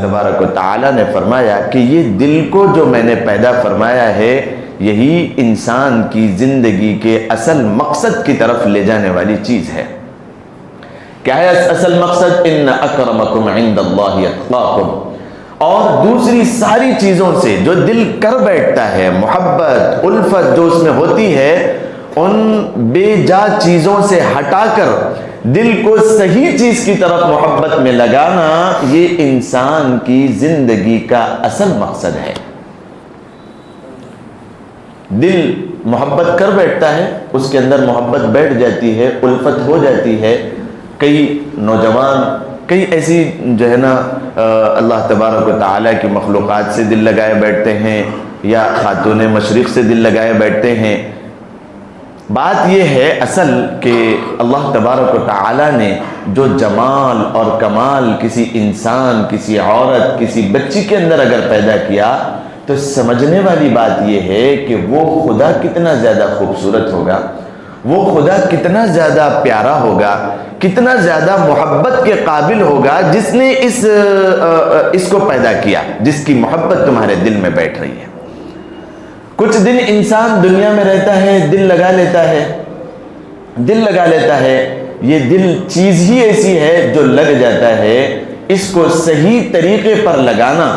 تبارک و تعالیٰ نے فرمایا کہ یہ دل کو جو میں نے پیدا فرمایا ہے یہی انسان کی زندگی کے اصل مقصد کی طرف لے جانے والی چیز ہے۔ کیا ہے اصل مقصد؟ ان اکرمکم عند اللہ اتقاکم۔ اور دوسری ساری چیزوں سے جو دل کر بیٹھتا ہے، محبت الفت جو اس میں ہوتی ہے، ان بے جا چیزوں سے ہٹا کر دل کو صحیح چیز کی طرف محبت میں لگانا، یہ انسان کی زندگی کا اصل مقصد ہے۔ دل محبت کر بیٹھتا ہے، اس کے اندر محبت بیٹھ جاتی ہے، الفت ہو جاتی ہے۔ کئی نوجوان کئی ایسی جو ہے نا اللہ تبارک و تعالیٰ کی مخلوقات سے دل لگائے بیٹھتے ہیں، یا خاتون مشرق سے دل لگائے بیٹھتے ہیں۔ بات یہ ہے اصل کہ اللہ تبارک و تعالیٰ نے جو جمال اور کمال کسی انسان، کسی عورت، کسی بچی کے اندر اگر پیدا کیا، تو سمجھنے والی بات یہ ہے کہ وہ خدا کتنا زیادہ خوبصورت ہوگا، وہ خدا کتنا زیادہ پیارا ہوگا، کتنا زیادہ محبت کے قابل ہوگا جس نے اس کو پیدا کیا، جس کی محبت تمہارے دل میں بیٹھ رہی ہے۔ کچھ دن انسان دنیا میں رہتا ہے، دل لگا لیتا ہے، یہ دل چیز ہی ایسی ہے جو لگ جاتا ہے۔ اس کو صحیح طریقے پر لگانا،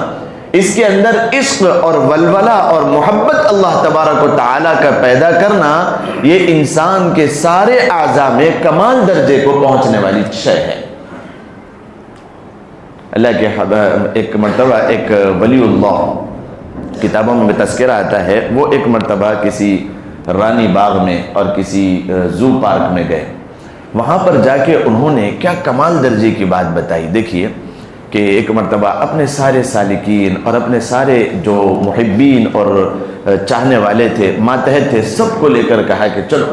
اس کے اندر عشق اور ولولہ اور محبت اللہ تبارک و تعالیٰ کا پیدا کرنا، یہ انسان کے سارے اعضاء میں کمال درجے کو پہنچنے والی شے ہے۔ اللہ کے ایک مرتبہ ایک ولی اللہ، کتابوں میں تذکرہ آتا ہے، وہ ایک مرتبہ کسی رانی باغ میں اور کسی زو پارک میں گئے۔ وہاں پر جا کے انہوں نے کیا کمال درجے کی بات بتائی۔ دیکھیے کہ ایک مرتبہ اپنے سارے سالکین اور اپنے سارے جو محبین اور چاہنے والے تھے، ماتحت تھے، سب کو لے کر کہا کہ چلو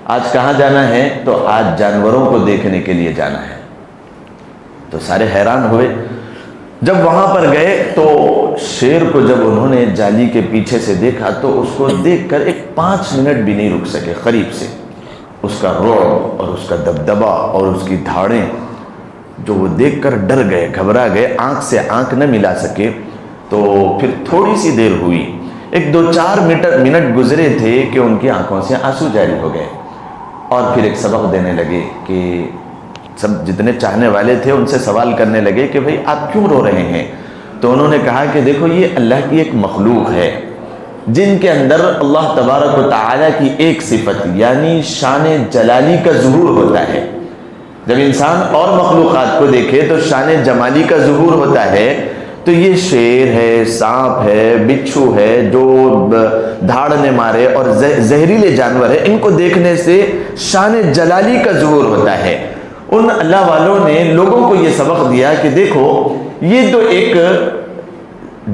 آج کہاں جانا ہے؟ تو آج جانوروں کو دیکھنے کے لیے جانا ہے۔ تو سارے حیران ہوئے۔ جب وہاں پر گئے تو شیر کو جب انہوں نے جالی کے پیچھے سے دیکھا تو اس کو دیکھ کر ایک 5 منٹ بھی نہیں رک سکے قریب سے۔ اس کا رعب اور اس کا دبدبا اور اس کی دھاڑیں جو وہ دیکھ کر ڈر گئے، گھبرا گئے، آنکھ سے آنکھ نہ ملا سکے۔ تو پھر تھوڑی سی دیر ہوئی، 1-2-4 منٹ گزرے تھے کہ ان کی آنکھوں سے آنسو جاری ہو گئے، اور پھر ایک سبق دینے لگے کہ سب جتنے چاہنے والے تھے ان سے سوال کرنے لگے کہ بھئی آپ کیوں رو رہے ہیں؟ تو انہوں نے کہا کہ دیکھو یہ اللہ کی ایک مخلوق ہے جن کے اندر اللہ تبارک و تعالیٰ کی ایک صفت یعنی شان جلالی کا ظہور ہوتا ہے۔ جب انسان اور مخلوقات کو دیکھے تو شان جمالی کا ظہور ہوتا ہے۔ تو یہ شیر ہے، سانپ ہے، بچھو ہے جو دھاڑنے مارے اور زہریلے جانور ہے، ان کو دیکھنے سے شان جلالی کا ظہور ہوتا ہے۔ ان اللہ والوں نے لوگوں کو یہ سبق دیا کہ دیکھو یہ تو ایک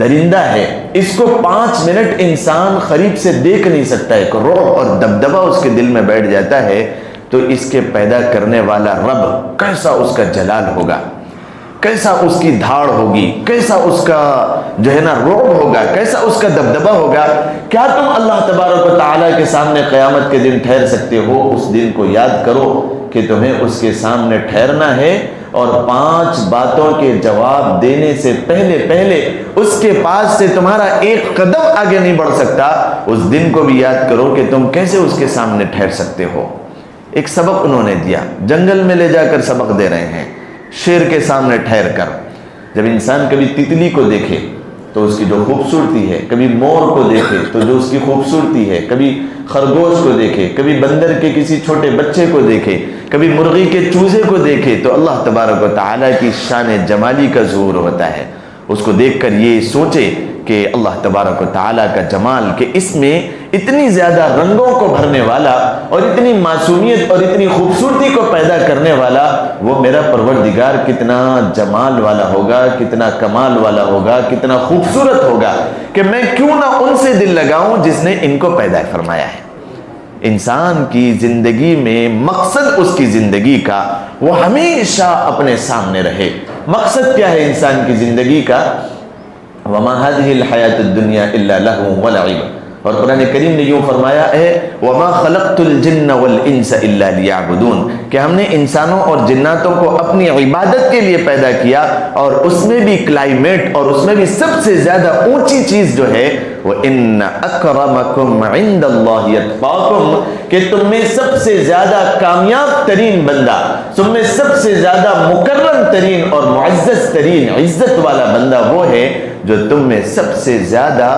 درندہ ہے، اس کو 5 منٹ انسان قریب سے دیکھ نہیں سکتا ہے، کہ رعب اور دبدبا اس کے دل میں بیٹھ جاتا ہے، تو اس کے پیدا کرنے والا رب کیسا اس کا جلال ہوگا، کیسا اس کی دھاڑ ہوگی، کیسا اس کا جو ہے نا رعب ہوگا، کیسا اس کا دبدبا ہوگا۔ کیا تم اللہ تبارک و تعالیٰ کے سامنے قیامت کے دن ٹھہر سکتے ہو؟ اس دن کو یاد کرو کہ تمہیں اس کے سامنے ٹھہرنا ہے، اور 5 باتوں کے جواب دینے سے پہلے اس کے پاس سے تمہارا ایک قدم آگے نہیں بڑھ سکتا۔ اس دن کو بھی یاد کرو کہ تم کیسے اس کے سامنے ٹھہر سکتے ہو۔ ایک سبق انہوں نے دیا، جنگل میں لے جا کر سبق دے رہے ہیں، شیر کے سامنے ٹھہر کر۔ جب انسان کبھی تتلی کو دیکھے تو اس کی جو خوبصورتی ہے، کبھی مور کو دیکھے تو جو اس کی خوبصورتی ہے، کبھی خرگوش کو دیکھے، کبھی بندر کے کسی چھوٹے بچے کو دیکھے، کبھی مرغی کے چوزے کو دیکھے، تو اللہ تبارک و تعالیٰ کی شان جمالی کا ظہور ہوتا ہے۔ اس کو دیکھ کر یہ سوچے کہ اللہ تبارک و تعالیٰ کا جمال، کہ اس میں اتنی زیادہ رنگوں کو بھرنے والا اور اتنی معصومیت اور اتنی خوبصورتی کو پیدا کرنے والا وہ میرا پروردگار کتنا جمال والا ہوگا، کتنا کمال والا ہوگا، کتنا خوبصورت ہوگا، کہ میں کیوں نہ ان سے دل لگاؤں جس نے ان کو پیدا فرمایا ہے۔ انسان کی زندگی میں مقصد اس کی زندگی کا وہ ہمیشہ اپنے سامنے رہے۔ مقصد کیا ہے انسان کی زندگی کا؟ وما هذه الحیات الدنیا الا لہو ولعب، اور قرآن کریم نے یوں فرمایا ہے وما خلقت الجن والانس الا لیعبدون، کہ ہم نے انسانوں اور جناتوں کو اپنی عبادت کے لیے پیدا کیا، اور اس میں بھی کلائمیٹ اور اس میں بھی سب سے زیادہ اونچی چیز جو ہے وہ ان اکرمکم عند اللہ اتقاکم، کہ تم میں سب سے زیادہ کامیاب ترین بندہ، تم میں سب سے زیادہ مکرم ترین اور معزز ترین عزت والا بندہ وہ ہے جو تم میں سب سے زیادہ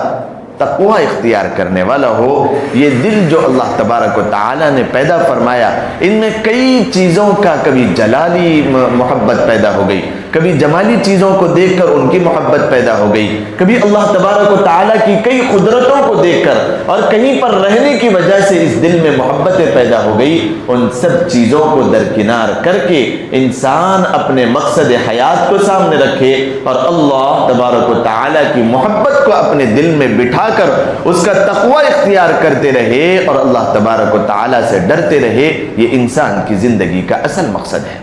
تقوی اختیار کرنے والا ہو۔ یہ دل جو اللہ تبارک و تعالی نے پیدا فرمایا، ان میں کئی چیزوں کا کبھی جلالی محبت پیدا ہو گئی، کبھی جمالی چیزوں کو دیکھ کر ان کی محبت پیدا ہو گئی، کبھی اللہ تبارک و تعالیٰ کی کئی قدرتوں کو دیکھ کر اور کہیں پر رہنے کی وجہ سے اس دل میں محبتیں پیدا ہو گئی۔ ان سب چیزوں کو درکنار کر کے انسان اپنے مقصد حیات کو سامنے رکھے اور اللہ تبارک و تعالیٰ کی محبت کو اپنے دل میں بٹھا کر اس کا تقوی اختیار کرتے رہے اور اللہ تبارک و تعالیٰ سے ڈرتے رہے، یہ انسان کی زندگی کا اصل مقصد ہے۔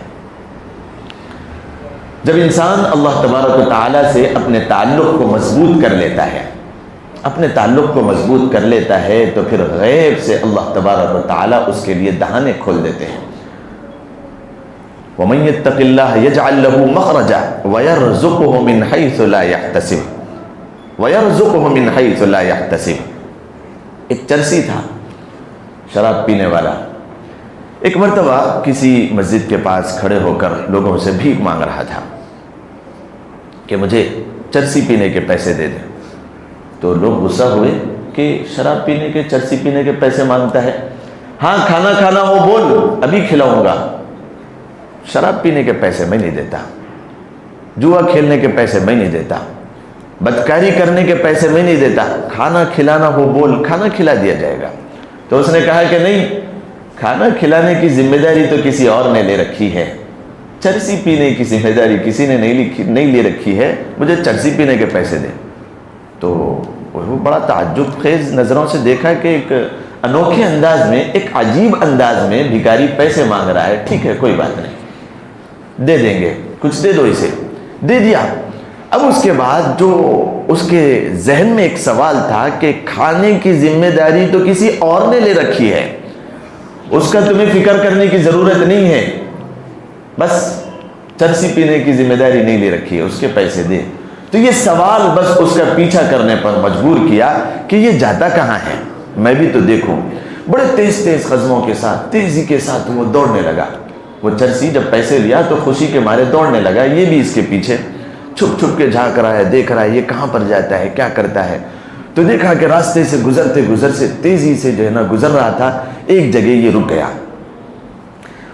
جب انسان اللہ تبارک و تعالیٰ سے اپنے تعلق کو مضبوط کر لیتا ہے، اپنے تعلق کو مضبوط کر لیتا ہے، تو پھر غیب سے اللہ تبارک و تعالیٰ اس کے لیے دہانے کھول دیتے ہیں۔ وَمَن يَتَّقِ اللَّهَ يَجْعَل لَّهُ مَخْرَجًا وَيَرْزُقْهُ مِنْ حَيْثُ لَا يَحْتَسِبُ وَيَرْزُقْهُ مِنْ حَيْثُ لَا يَحْتَسِبُ۔ ایک چرسی تھا، شراب پینے والا، ایک مرتبہ کسی مسجد کے پاس کھڑے ہو کر لوگوں سے بھیک مانگ رہا تھا کہ مجھے چرسی پینے کے پیسے دے دیں۔ تو لوگ غصہ ہوئے کہ شراب پینے کے، چرسی پینے کے پیسے مانگتا ہے، ہاں کھانا کھانا ہو بول ابھی کھلاؤں گا، شراب پینے کے پیسے میں نہیں دیتا، جوا کھیلنے کے پیسے میں نہیں دیتا، بدکاری کرنے کے پیسے میں نہیں دیتا، کھانا کھلانا ہو بول کھانا کھلا دیا جائے گا۔ تو اس نے کہا کہ نہیں، کھانا کھلانے کی ذمہ داری تو کسی اور نے لے رکھی ہے، چرسی پینے کی ذمہ داری کسی نے نہیں لے رکھی ہے، مجھے چرسی پینے کے پیسے دے۔ تو وہ بڑا تعجب خیز نظروں سے دیکھا کہ ایک انوکھے انداز میں، ایک عجیب انداز میں بھکاری پیسے مانگ رہا ہے، ٹھیک ہے کوئی بات نہیں، دے دیں گے، کچھ دے دو اسے، دے دیا۔ اب اس کے بعد جو اس کے ذہن میں ایک سوال تھا کہ کھانے کی ذمہ داری تو کسی اور نے لے رکھی ہے، اس کا تمہیں فکر کرنے کی ضرورت نہیں ہے، بس چرسی پینے کی ذمہ داری نہیں لے رکھی ہے، اس کے پیسے دے۔ تو یہ سوال بس اس کا پیچھا کرنے پر مجبور کیا کہ یہ جاتا کہاں ہے، میں بھی تو دیکھوں۔ بڑے تیز تیز قدموں کے ساتھ، تیزی کے ساتھ وہ دوڑنے لگا۔ وہ چرسی جب پیسے لیا تو خوشی کے مارے دوڑنے لگا، یہ بھی اس کے پیچھے چھپ چھپ کے جھانک رہا ہے، دیکھ رہا ہے یہ کہاں پر جاتا ہے، کیا کرتا ہے۔ تو دیکھا کہ راستے سے گزرتے تیزی سے جو ہے نا گزر رہا تھا، ایک جگہ یہ رک گیا۔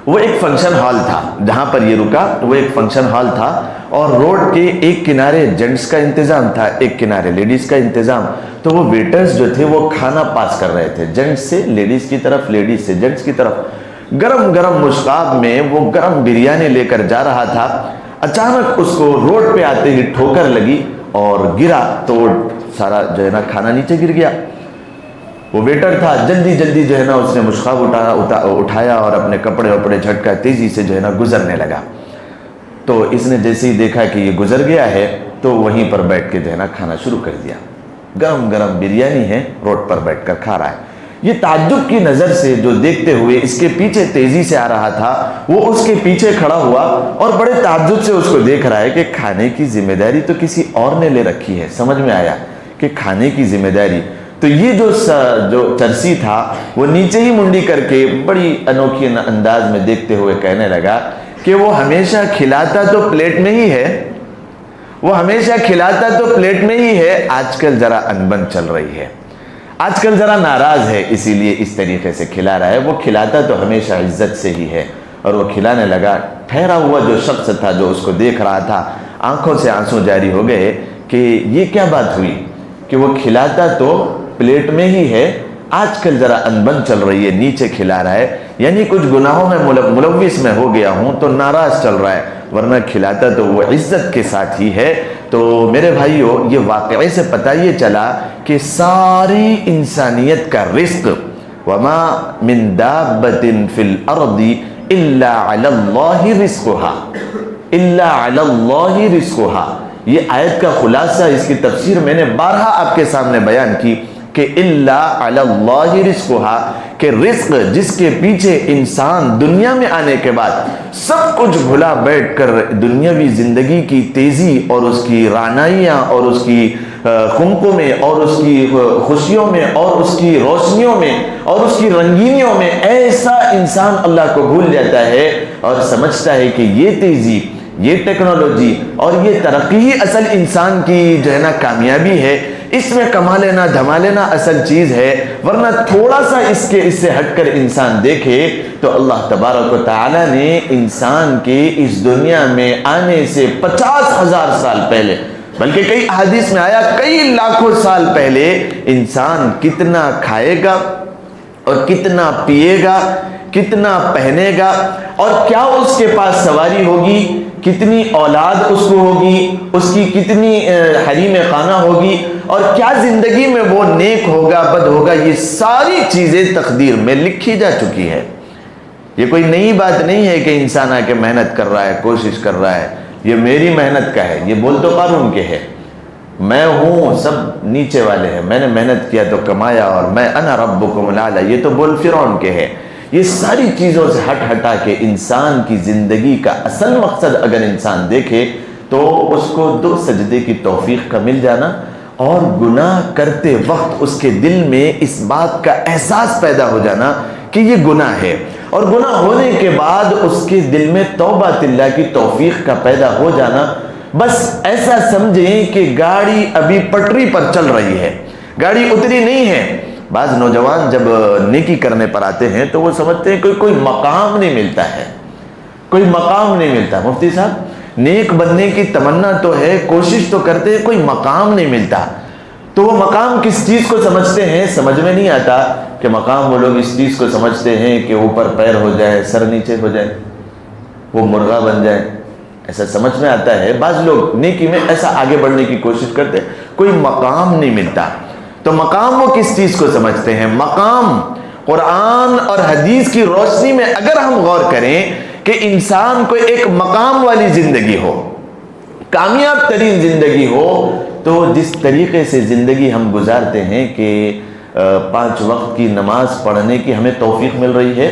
وہ ایک فنکشن ہال تھا، جہاں پر یہ رکا وہ ایک فنکشن ہال تھا، اور روڈ کے ایک کنارے جینٹس کا انتظام تھا، ایک کنارے لیڈیز کا انتظام۔ تو وہ ویٹرز جو تھے وہ کھانا پاس کر رہے تھے، جینٹس سے لیڈیز کی طرف، لیڈیز سے جینٹس کی طرف۔ گرم گرم مشتاق میں وہ گرم بریانی لے کر جا رہا تھا، اچانک اس کو روڈ پہ آتے ہی ٹھوکر لگی اور گرا، تو سارا جو ہے نا کھانا نیچے گر گیا۔ وہ ویٹر تھا، جلدی جلدی جو ہے نا اس نے مشقاب اٹھایا اور اپنے کپڑے وپڑے جھٹکا تیزی سے جو ہے نا گزرنے لگا۔ تو اس نے جیسے ہی دیکھا کہ یہ گزر گیا ہے تو وہیں پر بیٹھ کے جو ہے نا کھانا شروع کر دیا۔ گرم گرم بریانی ہے، روڈ پر بیٹھ کر کھا رہا ہے۔ یہ تعجب کی نظر سے جو دیکھتے ہوئے اس کے پیچھے تیزی سے آ رہا تھا، وہ اس کے پیچھے کھڑا ہوا اور بڑے تعجب سے اس کو دیکھ رہا ہے کہ کھانے کی ذمہ داری تو کسی اور نے لے رکھی ہے۔ سمجھ میں آیا کہ کھانے کی ذمہ داری تو یہ جو چرسی تھا وہ نیچے ہی منڈی کر کے بڑی انوکھی انداز میں دیکھتے ہوئے کہنے لگا کہ وہ ہمیشہ کھلاتا تو پلیٹ میں ہی ہے، وہ ہمیشہ کھلاتا تو پلیٹ میں ہی ہے، آج کل ذرا انبن چل رہی ہے، آج کل ذرا ناراض ہے، اسی لیے اس طریقے سے کھلا رہا ہے، وہ کھلاتا تو ہمیشہ عزت سے ہی ہے۔ اور وہ کھلانے لگا۔ ٹھہرا ہوا جو شخص تھا جو اس کو دیکھ رہا تھا، آنکھوں سے آنسو جاری ہو گئے کہ یہ کیا بات ہوئی کہ وہ کھلاتا تو پلیٹ میں ہی ہے، آج کل ذرا انبن چل رہی ہے، نیچے کھلا رہا ہے، یعنی کچھ گناہوں میں ملوث میں ہو گیا ہوں تو ناراض چل رہا ہے، ورنہ کھلاتا تو وہ عزت کے ساتھ ہی ہے۔ تو میرے بھائیو، یہ واقعے سے پتہ یہ چلا کہ ساری انسانیت کا رزق وما من دابۃ فی الارض الا علی اللہ رزقها، الا علی اللہ رزقها، یہ آیت کا خلاصہ، اس کی تفسیر میں نے بارہا آپ کے سامنے بیان کی کہ الا علی اللہ رزقھا، کہ رزق جس کے پیچھے انسان دنیا میں آنے کے بعد سب کچھ بھلا بیٹھ کر دنیاوی زندگی کی تیزی اور اس کی رعنائیاں اور اس کی قمقوں میں اور اس کی خوشیوں میں اور اس کی روشنیوں میں اور اس کی رنگینیوں میں ایسا انسان اللہ کو بھول جاتا ہے اور سمجھتا ہے کہ یہ تیزی، یہ ٹیکنالوجی اور یہ ترقی ہی اصل انسان کی جو ہے نا کامیابی ہے، اس میں کما لینا دھما لینا اصل چیز ہے، ورنہ تھوڑا سا اس سے ہٹ کر انسان دیکھے تو اللہ تبارک و تعالی نے انسان کے اس دنیا میں آنے سے 50,000 سال پہلے، بلکہ کئی احادیث میں آیا کئی لاکھوں سال پہلے انسان کتنا کھائے گا اور کتنا پیے گا، کتنا پہنے گا اور کیا اس کے پاس سواری ہوگی، کتنی اولاد اس کو ہوگی، اس کی کتنی حریم خانہ ہوگی اور کیا زندگی میں وہ نیک ہوگا بد ہوگا، یہ ساری چیزیں تقدیر میں لکھی جا چکی ہے۔ یہ کوئی نئی بات نہیں ہے کہ انسان آ کے محنت کر رہا ہے، کوشش کر رہا ہے، یہ میری محنت کا ہے، یہ بول تو قارون کے ہے، میں ہوں، سب نیچے والے ہیں، میں نے محنت کیا تو کمایا اور میں انا ربکم الاعلی، یہ تو بول فرعون کے ہے۔ یہ ساری چیزوں سے ہٹا کے انسان کی زندگی کا اصل مقصد اگر انسان دیکھے تو اس کو 2 سجدے کی توفیق کا مل جانا اور گناہ کرتے وقت اس کے دل میں اس بات کا احساس پیدا ہو جانا کہ یہ گناہ ہے، اور گناہ ہونے کے بعد اس کے دل میں توبہ اللہ کی توفیق کا پیدا ہو جانا۔ بس ایسا سمجھیں کہ گاڑی ابھی پٹری پر چل رہی ہے، گاڑی اتری نہیں ہے۔ بعض نوجوان جب نیکی کرنے پر آتے ہیں تو وہ سمجھتے ہیں کہ کوئی مقام نہیں ملتا ہے، کوئی مقام نہیں ملتا۔ مفتی صاحب نیک بننے کی تمنا تو ہے، کوشش تو کرتے ہیں، کوئی مقام نہیں ملتا۔ تو وہ مقام کس چیز کو سمجھتے ہیں سمجھ میں نہیں آتا کہ مقام وہ لوگ اس چیز کو سمجھتے ہیں کہ اوپر پیر ہو جائے، سر نیچے ہو جائے، وہ مرغا بن جائے، ایسا سمجھ میں آتا ہے۔ بعض لوگ نیکی میں ایسا آگے بڑھنے کی کوشش کرتے ہیں، کوئی مقام نہیں ملتا۔ تو مقام وہ کس چیز کو سمجھتے ہیں؟ مقام قرآن اور حدیث کی روشنی میں اگر ہم غور کریں کہ انسان کو ایک مقام والی زندگی ہو، کامیاب ترین زندگی ہو، تو جس طریقے سے زندگی ہم گزارتے ہیں کہ 5 وقت کی نماز پڑھنے کی ہمیں توفیق مل رہی ہے،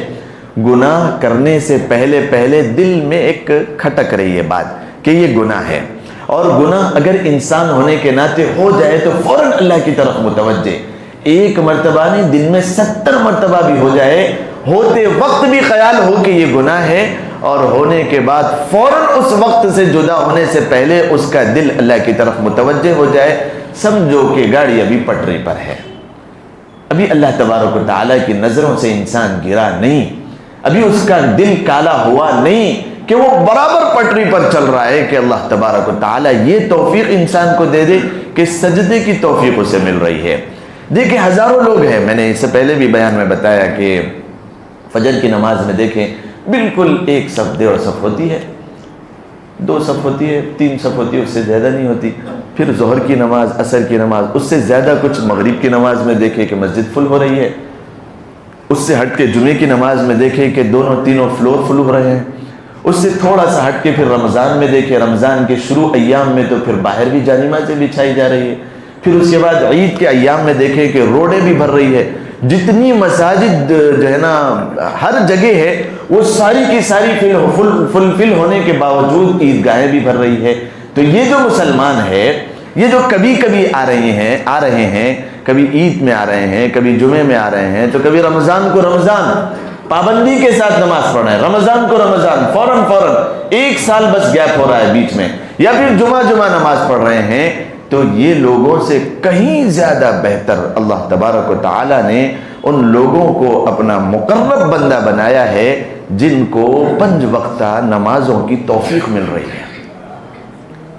گناہ کرنے سے پہلے دل میں ایک کھٹک رہی ہے بات کہ یہ گناہ ہے، اور گناہ اگر انسان ہونے کے ناطے ہو جائے تو فوراً اللہ کی طرف متوجہ، ایک مرتبہ نہیں دن میں 70 مرتبہ بھی ہو جائے، ہوتے وقت بھی خیال ہو کہ یہ گناہ ہے، اور ہونے کے بعد فوراً اس وقت سے جدا ہونے سے پہلے اس کا دل اللہ کی طرف متوجہ ہو جائے، سمجھو کہ گاڑی ابھی پٹری پر ہے، ابھی اللہ تبارک و تعالیٰ کی نظروں سے انسان گرا نہیں، ابھی اس کا دل کالا ہوا نہیں کہ وہ برابر پٹری پر چل رہا ہے کہ اللہ تبارک و تعالیٰ یہ توفیق انسان کو دے دے کہ سجدے کی توفیق اسے مل رہی ہے۔ دیکھیں ہزاروں لوگ ہیں، میں نے اس سے پہلے بھی بیان میں بتایا کہ فجر کی نماز میں دیکھیں بالکل 1 صف 1.5 صف ہوتی ہے، 2 صف ہوتی ہے، 3 صف ہوتی ہے، اس سے زیادہ نہیں ہوتی۔ پھر ظہر کی نماز، عصر کی نماز، اس سے زیادہ کچھ مغرب کی نماز میں دیکھیں کہ مسجد فل ہو رہی ہے، اس سے ہٹ کے جمعے کی نماز میں دیکھیں کہ دونوں تینوں فلور فل ہو رہے ہیں، اس سے تھوڑا سا ہٹ کے پھر رمضان میں دیکھیں، رمضان کے شروع ایام میں تو پھر باہر بھی جانمازیں بچھائی جا رہی ہے، پھر اس کے بعد عید کے ایام میں دیکھیں کہ روڈیں بھی بھر رہی ہے، جتنی مساجد جو ہے نا ہر جگہ ہے وہ ساری کی ساری فل ہونے کے باوجود عیدگاہیں بھی بھر رہی ہے۔ تو یہ جو مسلمان ہے، یہ جو کبھی کبھی آ رہے ہیں، کبھی عید میں آ رہے ہیں، کبھی جمعے میں آ رہے ہیں، تو کبھی رمضان کو رمضان پابندی کے ساتھ نماز پڑھ رہے ہیں، رمضان کو رمضان فوراً 1 سال بس گیپ ہو رہا ہے بیچ میں، یا پھر جمعہ نماز پڑھ رہے ہیں، تو یہ لوگوں سے کہیں زیادہ بہتر اللہ تبارک و تعالی نے ان لوگوں کو اپنا مقرب بندہ بنایا ہے جن کو 5 وقتہ نمازوں کی توفیق مل رہی ہے،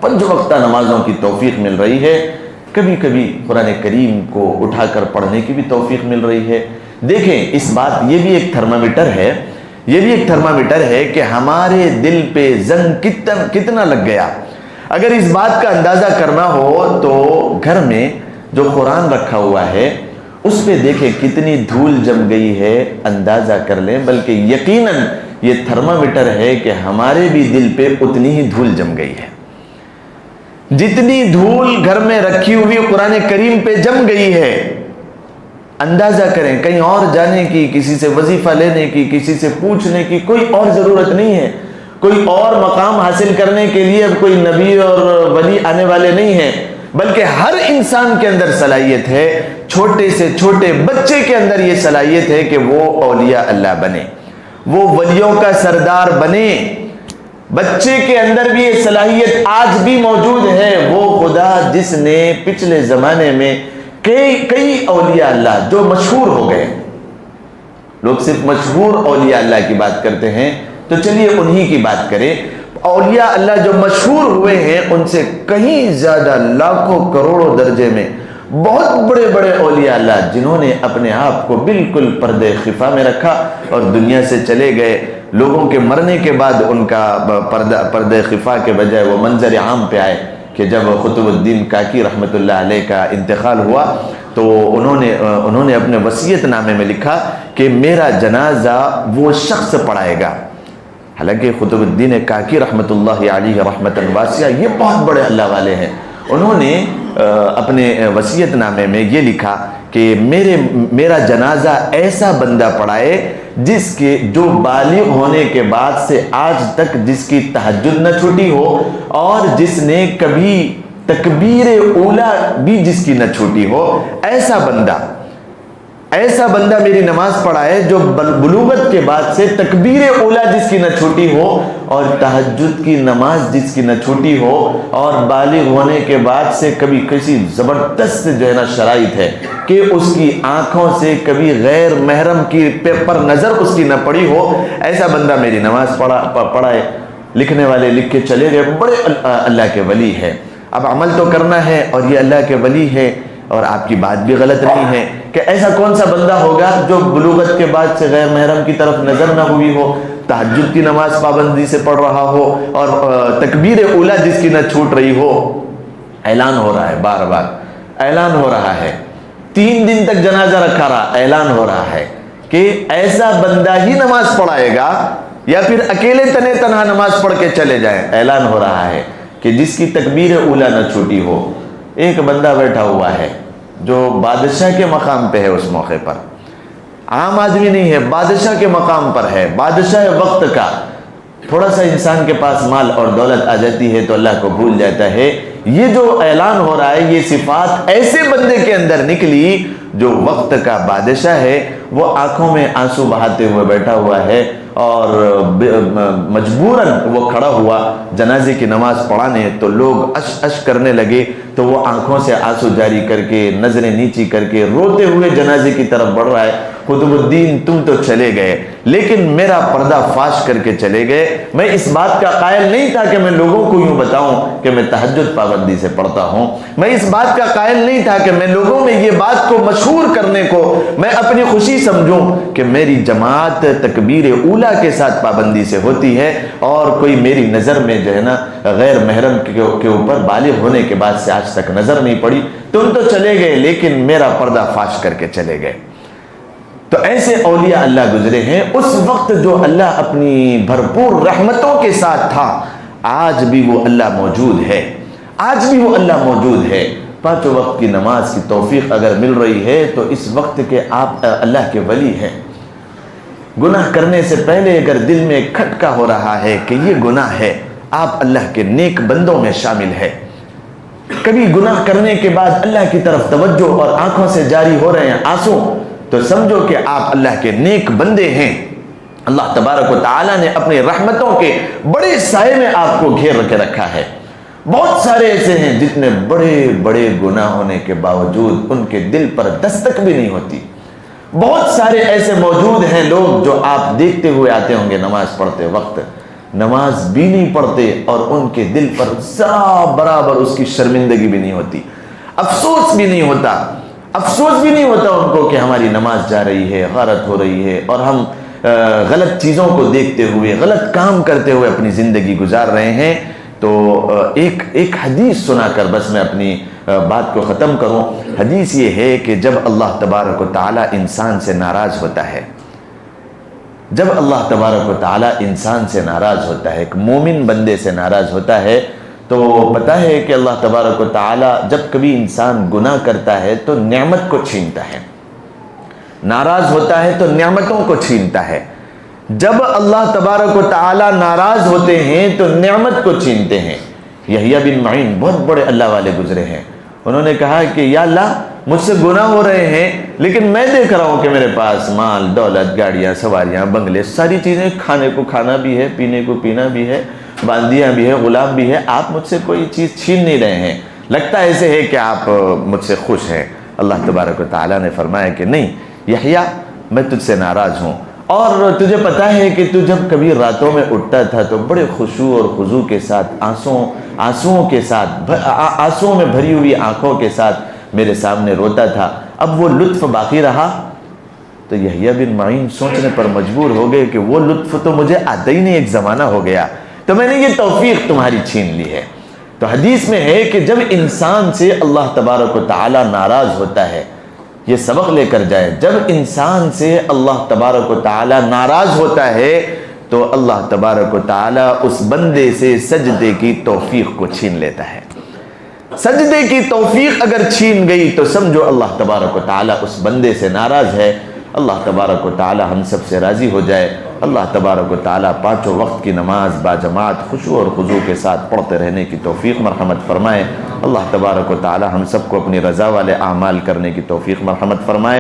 5 وقتہ نمازوں کی توفیق مل رہی ہے، کبھی کبھی قرآن کریم کو اٹھا کر پڑھنے کی بھی توفیق مل رہی ہے۔ دیکھیں اس بات یہ بھی ایک تھرمامیٹر ہے کہ ہمارے دل پہ زنگ کتنا لگ گیا۔ اگر اس بات کا اندازہ کرنا ہو تو گھر میں جو قرآن رکھا ہوا ہے اس پہ دیکھیں کتنی دھول جم گئی ہے، اندازہ کر لیں، بلکہ یقیناً یہ تھرمامیٹر ہے کہ ہمارے بھی دل پہ اتنی ہی دھول جم گئی ہے۔ جتنی دھول گھر میں رکھی ہوئی قرآن کریم پہ جم گئی ہے، اندازہ کریں، کہیں اور جانے کی، کسی سے وظیفہ لینے کی، کسی سے پوچھنے کی کوئی اور ضرورت نہیں ہے، کوئی اور مقام حاصل کرنے کے لیے اب کوئی نبی اور ولی آنے والے نہیں ہیں، بلکہ ہر انسان کے اندر صلاحیت ہے، چھوٹے سے چھوٹے بچے کے اندر یہ صلاحیت ہے کہ وہ اولیاء اللہ بنے، وہ ولیوں کا سردار بنے۔ بچے کے اندر بھی یہ صلاحیت آج بھی موجود ہے۔ وہ خدا جس نے پچھلے زمانے میں کئی اولیاء اللہ جو مشہور ہو گئے، لوگ صرف مشہور اولیاء اللہ کی بات کرتے ہیں، تو چلیے انہی کی بات کریں۔ اولیاء اللہ جو مشہور ہوئے ہیں ان سے کہیں زیادہ لاکھوں کروڑوں درجے میں بہت بڑے بڑے اولیاء اللہ جنہوں نے اپنے آپ کو بالکل پردے خفا میں رکھا اور دنیا سے چلے گئے، لوگوں کے مرنے کے بعد ان کا پردے خفا کے بجائے وہ منظر عام پہ آئے کہ جب قطب الدین کاکی رحمۃ اللہ علیہ کا انتقال ہوا تو انہوں نے اپنے وصیت نامے میں لکھا کہ میرا جنازہ وہ شخص پڑھائے گا۔ حالانکہ قطب الدین کاکی رحمۃ اللہ علیہ رحمۃ واسعہ یہ بہت بڑے اللہ والے ہیں، انہوں نے اپنے وصیت نامے میں یہ لکھا کہ میرا جنازہ ایسا بندہ پڑھائے جس کے جو بالغ ہونے کے بعد سے آج تک جس کی تہجد نہ چھوٹی ہو اور جس نے کبھی تکبیر اولا بھی جس کی نہ چھوٹی ہو، ایسا بندہ میری نماز پڑھائے جو بلوغت کے بعد سے تکبیر اولا جس کی نہ چھوٹی ہو اور تہجد کی نماز جس کی نہ چھوٹی ہو اور بالغ ہونے کے بعد سے کبھی کسی زبردست جو ہے نا شرائط ہے کہ اس کی آنکھوں سے کبھی غیر محرم کی پر نظر اس کی نہ پڑی ہو، ایسا بندہ میری نماز پڑھائے۔ لکھنے والے لکھ کے چلے گئے، بڑے اللہ کے ولی ہے۔ اب عمل تو کرنا ہے اور یہ اللہ کے ولی ہے اور آپ کی بات بھی غلط نہیں ہے کہ ایسا کون سا بندہ ہوگا جو بلوغت کے بعد سے غیر محرم کی طرف نظر نہ ہوئی ہو، تہجد کی نماز پابندی سے پڑھ رہا ہو اور تکبیر اولا جس کی نہ چھوٹ رہی ہو۔ اعلان ہو رہا ہے، بار بار اعلان ہو رہا ہے، 3 دن تک جنازہ رکھا رہا، اعلان ہو رہا ہے کہ ایسا بندہ ہی نماز پڑھائے گا یا پھر اکیلے تنہا نماز پڑھ کے چلے جائیں۔ اعلان ہو رہا ہے کہ جس کی تکبیر اولا نہ چھوٹی ہو۔ ایک بندہ بیٹھا ہوا ہے جو بادشاہ کے مقام پہ ہے، اس موقع پر عام آدمی نہیں ہے، بادشاہ کے مقام پر ہے، بادشاہ وقت کا۔ تھوڑا سا انسان کے پاس مال اور دولت آ جاتی ہے تو اللہ کو بھول جاتا ہے۔ یہ جو اعلان ہو رہا ہے، یہ صفات ایسے بندے کے اندر نکلی جو وقت کا بادشاہ ہے، وہ آنکھوں میں آنسو بہاتے ہوئے بیٹھا ہوا ہے اور مجبوراً وہ کھڑا ہوا جنازے کی نماز پڑھانے، تو لوگ اش کرنے لگے تو وہ آنکھوں سے آنسو جاری کر کے نظریں نیچی کر کے روتے ہوئے جنازے کی طرف بڑھ رہا ہے۔ قطب الدین تم تو چلے گئے لیکن میرا پردہ فاش کر کے چلے گئے۔ میں اس بات کا قائل نہیں تھا کہ میں لوگوں کو یوں بتاؤں کہ میں تہجد پابندی سے پڑھتا ہوں، میں اس بات کا قائل نہیں تھا کہ میں لوگوں میں یہ بات کو مشہور کرنے کو میں اپنی خوشی سمجھوں کہ میری جماعت تکبیر اولا کے ساتھ پابندی سے ہوتی ہے اور کوئی میری نظر میں جو ہے نا غیر محرم کے اوپر بالغ ہونے کے بعد سے آج تک نظر نہیں پڑی۔ تم تو چلے گئے لیکن میرا پردہ فاش کر کے چلے گئے۔ تو ایسے اولیاء اللہ گزرے ہیں اس وقت جو اللہ اپنی بھرپور رحمتوں کے ساتھ تھا، آج بھی وہ اللہ موجود ہے، آج بھی وہ اللہ موجود ہے۔ 5 وقت کی نماز کی توفیق اگر مل رہی ہے تو اس وقت کے آپ اللہ کے ولی ہیں۔ گناہ کرنے سے پہلے اگر دل میں کھٹکا ہو رہا ہے کہ یہ گناہ ہے، آپ اللہ کے نیک بندوں میں شامل ہے۔ کبھی گناہ کرنے کے بعد اللہ کی طرف توجہ اور آنکھوں سے جاری ہو رہے ہیں آنسو، تو سمجھو کہ آپ اللہ کے نیک بندے ہیں۔ اللہ تبارک و تعالیٰ نے اپنی رحمتوں کے بڑے سائے میں آپ کو گھیر کے رکھا ہے۔ بہت سارے ایسے ہیں جتنے بڑے بڑے گناہ ہونے کے باوجود ان کے دل پر دستک بھی نہیں ہوتی۔ بہت سارے ایسے موجود ہیں لوگ جو آپ دیکھتے ہوئے آتے ہوں گے نماز پڑھتے وقت، نماز بھی نہیں پڑھتے اور ان کے دل پر ذرا برابر اس کی شرمندگی بھی نہیں ہوتی، افسوس بھی نہیں ہوتا ان کو کہ ہماری نماز جا رہی ہے، غارت ہو رہی ہے اور ہم غلط چیزوں کو دیکھتے ہوئے، غلط کام کرتے ہوئے اپنی زندگی گزار رہے ہیں۔ تو ایک حدیث سنا کر بس میں اپنی بات کو ختم کروں۔ حدیث یہ ہے کہ جب اللہ تبارک و تعالیٰ انسان سے ناراض ہوتا ہے، جب اللہ تبارک و تعالیٰ انسان سے ناراض ہوتا ہے، ایک مومن بندے سے ناراض ہوتا ہے، تو پتہ ہے کہ اللہ تبارک و تعالی جب کبھی انسان گناہ کرتا ہے تو نعمت کو چھینتا ہے، ناراض ہوتا ہے تو نعمتوں کو چھینتا ہے۔ جب اللہ تبارک و تعالی ناراض ہوتے ہیں تو نعمت کو چھینتے ہیں۔ یحییٰ بن معین بہت بڑے اللہ والے گزرے ہیں، انہوں نے کہا کہ یا اللہ مجھ سے گناہ ہو رہے ہیں، لیکن میں دیکھ رہا ہوں کہ میرے پاس مال دولت، گاڑیاں، سواریاں، بنگلے، ساری چیزیں، کھانے کو کھانا بھی ہے، پینے کو پینا بھی ہے، باندیاں بھی ہے، غلام بھی ہے، آپ مجھ سے کوئی چیز چھین نہیں رہے ہیں، لگتا ایسے ہے کہ آپ مجھ سے خوش ہیں۔ اللہ تبارک و تعالیٰ نے فرمایا کہ نہیں یحییٰ، میں تجھ سے ناراض ہوں، اور تجھے پتہ ہے کہ تو جب کبھی راتوں میں اٹھتا تھا تو بڑے خشوع اور خضوع کے ساتھ آنسوؤں کے ساتھ، آنسوؤں میں بھری ہوئی آنکھوں کے ساتھ میرے سامنے روتا تھا، اب وہ لطف باقی رہا؟ تو یحییٰ بن معین سوچنے پر مجبور ہو گئے کہ وہ لطف تو مجھے آتا ہی نہیں، ایک زمانہ ہو گیا، تو میں نے یہ توفیق تمہاری چھین لی ہے۔ تو حدیث میں ہے کہ جب انسان سے اللہ تبارک و تعالی ناراض ہوتا ہے، یہ سبق لے کر جائے، جب انسان سے اللہ تبارک و تعالی ناراض ہوتا ہے تو اللہ تبارک و تعالی اس بندے سے سجدے کی توفیق کو چھین لیتا ہے۔ سجدے کی توفیق اگر چھین گئی تو سمجھو اللہ تبارک و تعالی اس بندے سے ناراض ہے۔ اللہ تبارک و تعالی ہم سب سے راضی ہو جائے۔ اللہ تبارک و تعالی پانچوں وقت کی نماز باجماعت خشوع اور خضوع کے ساتھ پڑھتے رہنے کی توفیق مرحمت فرمائے۔ اللہ تبارک و تعالی ہم سب کو اپنی رضا والے اعمال کرنے کی توفیق مرحمت فرمائے۔